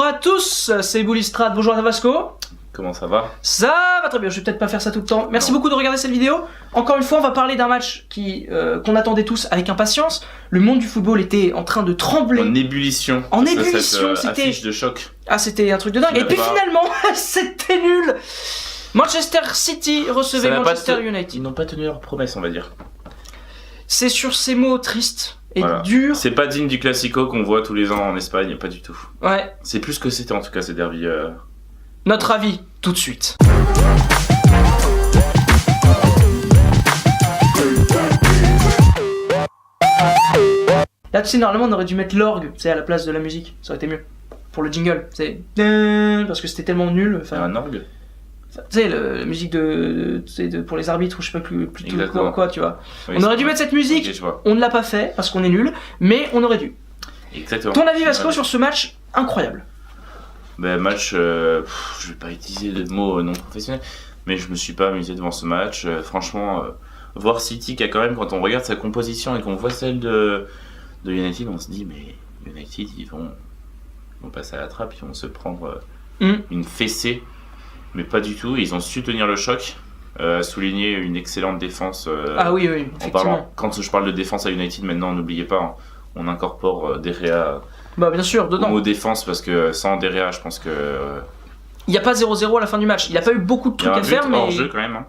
Bonjour à tous, c'est Boulistrade, bonjour à Vasco. Comment ça va? Ça va très bien, je vais peut-être pas faire ça tout le temps. Merci beaucoup de regarder cette vidéo. Encore une fois, on va parler d'un match qu'on attendait tous avec impatience. Le monde du football était en train de trembler. En ébullition. En ébullition, c'était... c'était... affiche de choc. Ah, c'était un truc de dingue. Et puis finalement, c'était nul. Manchester City recevait Manchester United. Ils n'ont pas tenu leur promesse, on va dire. C'est sur ces mots tristes et voilà. durs. C'est pas digne du Classico qu'on voit tous les ans en Espagne, pas du tout. Ouais. C'est plus que c'était en tout cas ces derbies. Notre avis, tout de suite. Là, tu sais, normalement, on aurait dû mettre l'orgue, tu sais, à la place de la musique. Ça aurait été mieux. Pour le jingle, c'est parce que c'était tellement nul. Enfin, un orgue. Tu sais, la musique pour les arbitres ou je sais pas plus quoi, tu vois. Oui, on aurait dû mettre cette musique. Okay, on ne l'a pas fait parce qu'on est nul, mais on aurait dû. Exactement. Ton avis, Vasco, sur ce match incroyable? Ben, match, je vais pas utiliser de mots non professionnels, mais je me suis pas amusé devant ce match. Franchement, voir City qui a quand même, quand on regarde sa composition et qu'on voit celle de United, on se dit mais United ils vont passer à la trappe, ils vont se prendre une fessée, mais pas du tout. Ils ont su tenir le choc, souligner une excellente défense. Ah oui, effectivement. Quand je parle de défense à United, maintenant n'oubliez pas, hein, on incorpore De Gea. Bah bien sûr, dedans. Au mot défense, parce que sans De Gea, je pense que... Il n'y a pas 0-0 à la fin du match. Il n'y a pas eu beaucoup de trucs à faire, mais... hors jeu quand même. Hein.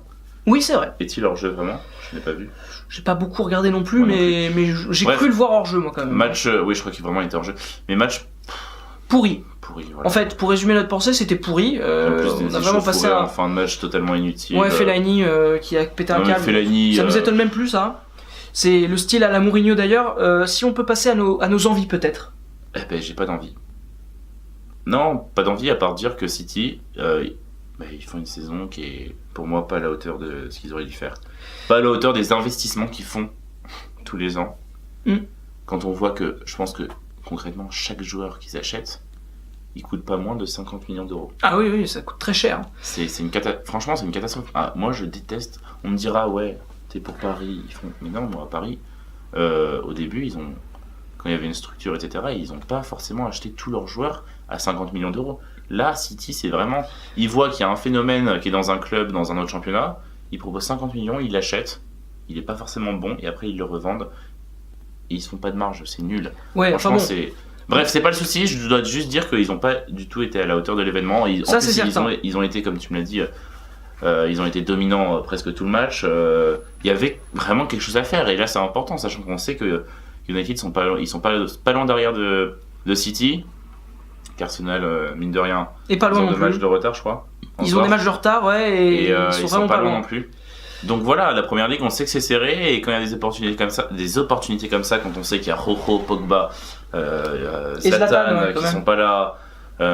Oui, c'est vrai. Est-il hors jeu vraiment? Je n'ai pas vu. J'ai pas beaucoup regardé non plus, mais j'ai cru le voir hors jeu moi quand même. Match, oui, je crois qu'il vraiment était hors jeu. Mais match... pourri. Voilà. En fait, pour résumer notre pensée, c'était pourri. On a vraiment passé en fin de match totalement inutile. Ouais, Fellaini qui a pété un câble. Fellaini, ça nous étonne même plus, ça. C'est le style à la Mourinho d'ailleurs. Si on peut passer à nos envies peut-être. Eh ben, j'ai pas d'envie. Non, pas d'envie à part dire que City, ils font une saison qui est pour moi pas à la hauteur de ce qu'ils auraient dû faire. Pas à la hauteur des investissements qu'ils font tous les ans. Quand on voit que, je pense que concrètement, chaque joueur qu'ils achètent, il coûte pas moins de 50 millions d'euros. Ah oui, ça coûte très cher. Franchement, c'est une catastrophe. Ah, moi, je déteste. On me dira, ouais, t'es pour Paris. Mais non, moi, à Paris, au début, quand il y avait une structure, etc., ils n'ont pas forcément acheté tous leurs joueurs à 50 millions d'euros. Là, City, c'est vraiment... Ils voient qu'il y a un phénomène qui est dans un club, dans un autre championnat, ils proposent 50 millions, ils l'achètent, il n'est pas forcément bon, et après ils le revendent, et ils se font pas de marge, c'est nul. Ouais, franchement, enfin bon. c'est... Bref, c'est pas le souci, je dois juste dire qu'ils n'ont pas du tout été à la hauteur de l'événement. Ils ont été, comme tu me l'as dit, ils ont été dominants presque tout le match. Il y avait vraiment quelque chose à faire, et là c'est important, sachant qu'on sait que United sont pas loin derrière de City, qu'Arsenal, mine de rien, et pas loin ils ont non deux matchs de retard, je crois. Ils ont des matchs de retard, ouais, et ils sont pas loin non plus. Donc voilà, la première ligue, on sait que c'est serré, et quand il y a des opportunités comme ça, quand on sait qu'il y a Rojo, Pogba, Zlatan qui sont pas là,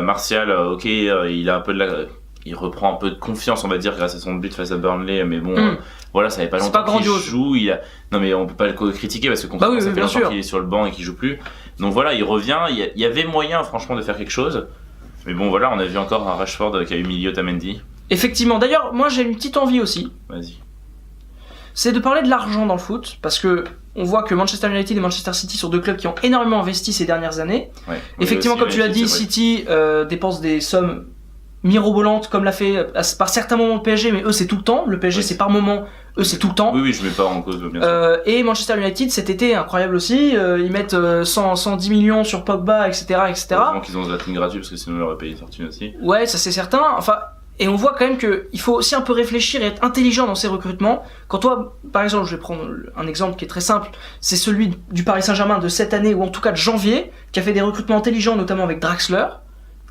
Martial, ok, il a un peu il reprend un peu de confiance, on va dire, grâce à son but face à Burnley, mais bon, voilà, ça fait pas longtemps qu'il joue. Non, mais on peut pas le critiquer parce que concrètement, ça fait longtemps qu'il est sur le banc et qu'il joue plus. Donc voilà, il revient. Il y avait moyen, franchement, de faire quelque chose. Mais bon, voilà, on a vu encore un Rashford qui a humilié Otamendi. Effectivement. D'ailleurs, moi, j'ai une petite envie aussi. Vas-y. C'est de parler de l'argent dans le foot, parce que on voit que Manchester United et Manchester City sont deux clubs qui ont énormément investi ces dernières années. Ouais, effectivement, comme tu l'as dit, City dépense des sommes mirobolante comme l'a fait par certains moments le PSG, mais eux c'est tout le temps. Le PSG c'est par moment, eux c'est tout le temps. Oui, je mets pas en cause, bien sûr. Et Manchester United cet été, incroyable aussi, ils mettent 110 millions sur Pogba, etc. Heureusement qu'ils ont Zlatan gratuit parce que sinon ils auraient payé une fortune aussi. Ouais, ça c'est certain. Enfin, et on voit quand même qu'il faut aussi un peu réfléchir et être intelligent dans ces recrutements. Quand toi, par exemple, je vais prendre un exemple qui est très simple, c'est celui du Paris Saint-Germain de cette année, ou en tout cas de janvier, qui a fait des recrutements intelligents, notamment avec Draxler,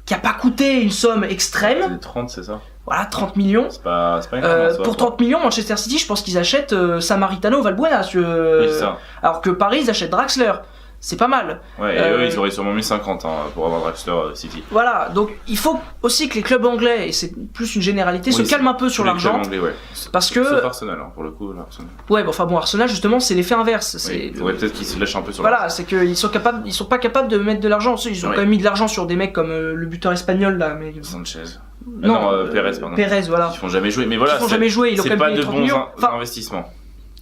qui a pas coûté une somme extrême. C'est 30, c'est ça? Voilà, 30 millions. C'est pas énorme, pour 30 millions, Manchester City, je pense qu'ils achètent Samaritano Valbuena. Oui, c'est ça. Alors que Paris, ils achètent Draxler. C'est pas mal. Ouais, et eux, ils auraient sûrement mis 50 pour avoir Draxler City. Voilà, donc il faut aussi que les clubs anglais, et c'est plus une généralité, se calment un peu sur l'argent. Anglais, ouais. Parce que... Sauf Arsenal, hein, pour le coup, Arsenal. Ouais, bon, Arsenal, justement, c'est l'effet inverse. Oui, il faudrait peut-être qu'ils se lâchent un peu sur l'argent. Voilà, c'est qu'ils sont pas capables de mettre de l'argent. Ils ont quand même mis de l'argent sur des mecs comme le buteur espagnol, là. Mais... Sanchez. Non, Pérez, pardon. Pérez, voilà. Ils font jamais jouer, mais voilà. Ils font jamais jouer, ils ont c'est quand pas même de payé 30 bons millions. investissements.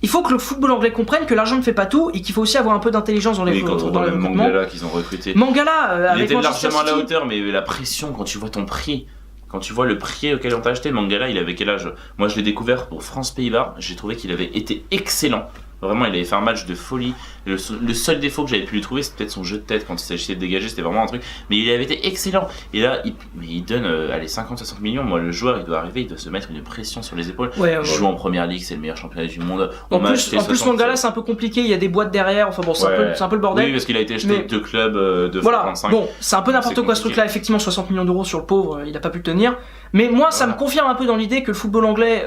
il faut que le football anglais comprenne que l'argent ne fait pas tout et qu'il faut aussi avoir un peu d'intelligence dans les quand on dans voit les même recrutements. Mangala qu'ils ont recruté. Mangala, Il avec était Manchester largement à la City. hauteur, mais la pression quand tu vois ton prix, quand tu vois le prix auquel on t'a acheté, Mangala, il avait quel âge? Moi, je l'ai découvert pour France-Pays-Bas. J'ai trouvé qu'il avait été excellent. Vraiment, il avait fait un match de folie. Le seul défaut que j'avais pu lui trouver, c'est peut-être son jeu de tête quand il s'agissait de dégager. C'était vraiment un truc. Mais il avait été excellent. Et là, il donne allez, 50-60 millions. Moi, le joueur, il doit arriver, il doit se mettre une pression sur les épaules. Ouais, Il joue en première ligue, c'est le meilleur championnat du monde. En plus, Mangala, c'est un peu compliqué. Il y a des boîtes derrière. Enfin bon, c'est un peu le bordel. Oui, parce qu'il a été acheté Mais- deux clubs de Voilà, 25. bon, c'est un peu n'importe C'est quoi ce compliqué. truc-là, effectivement, 60 millions d'euros sur le pauvre, il a pas pu le tenir. Mais moi, ça me Voilà. confirme un peu dans l'idée que le football anglais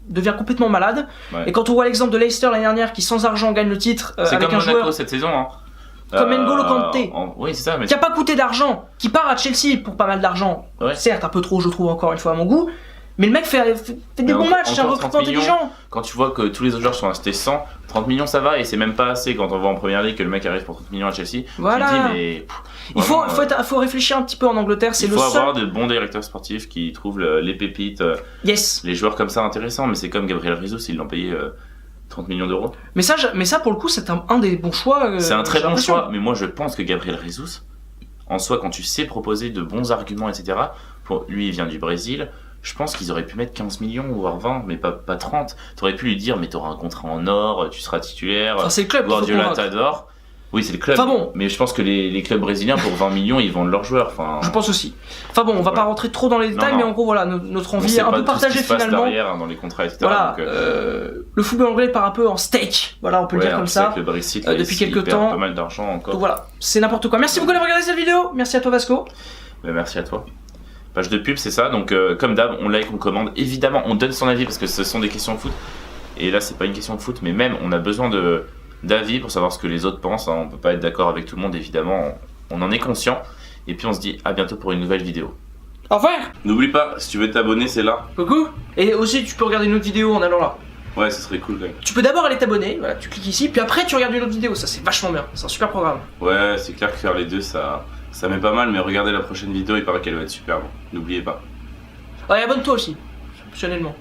devient complètement malade. Ouais. Et quand on voit l'exemple de Leicester l'année dernière qui, sans argent, gagne le titre C'est avec comme un Monaco joueur cette saison. Hein. Comme N'Golo Kanté. Oui, c'est ça. Mais qui a pas coûté d'argent, qui part à Chelsea pour pas mal d'argent, Ouais. certes un peu trop, je trouve, encore une fois, à mon goût. Mais le mec fait des Mais bons matchs, c'est un encore recrutement 30 millions. intelligent. quand tu vois que tous les autres joueurs sont restés 100, 30 millions ça va et c'est même pas assez quand on voit en première ligue que le mec arrive pour 30 millions à Chelsea. Voilà. Tu te dis mais Il faut, vraiment, faut réfléchir un petit peu en Angleterre, c'est il le faut seul. avoir de bons directeurs sportifs qui trouvent les pépites, Yes. les joueurs comme ça intéressants. Mais c'est comme Gabriel Jesus, ils l'ont payé 30 millions d'euros. Mais ça, pour le coup, c'est un des bons choix. C'est un très j'ai bon l'impression. choix, mais moi je pense que Gabriel Jesus, en soi, quand tu sais proposer de bons arguments, etc., lui il vient du Brésil, je pense qu'ils auraient pu mettre 15 millions, voire 20, mais pas 30. T'aurais pu lui dire, mais t'auras un contrat en or, tu seras titulaire, Enfin, c'est le club qu'il faut Guardiola convaincre. t'adore. Oui, c'est le club, Enfin bon. mais je pense que les clubs brésiliens, pour 20 millions, ils vendent leurs joueurs. Enfin, Je pense aussi. Enfin bon, on va Voilà. pas rentrer trop dans les détails, Non. mais en gros, voilà, notre on envie sait un pas peu tout ce partagée qui se passe finalement. derrière, hein, dans les contrats, etc. Voilà, donc, le football anglais part un peu en steak, voilà, on peut le ouais, dire comme on sait ça. que le Brexit, Depuis ils quelques perdent temps. pas mal d'argent encore. Donc voilà, c'est n'importe quoi. Merci beaucoup d'avoir regardé cette vidéo. Merci à toi Vasco. Bah, merci à toi. Page de pub, c'est ça. Donc, comme d'hab, on like, on commande. Évidemment, on donne son avis parce que ce sont des questions de foot. Et là, c'est pas une question de foot, mais même, on a besoin d'avis pour savoir ce que les autres pensent. Hein. On peut pas être d'accord avec tout le monde, évidemment. On en est conscient. Et puis, on se dit à bientôt pour une nouvelle vidéo. Au revoir. N'oublie pas, si tu veux t'abonner, c'est là. Coucou. Et aussi, tu peux regarder une autre vidéo en allant là. Ouais, ce serait cool quand même. Tu peux d'abord aller t'abonner, voilà, tu cliques ici, puis après tu regardes une autre vidéo. Ça, c'est vachement bien. C'est un super programme. Ouais, c'est clair que faire les deux, ça met pas mal. Mais regardez la prochaine vidéo, il paraît qu'elle va être super. Bon, n'oubliez pas. Ouais, abonne-toi aussi, optionnellement.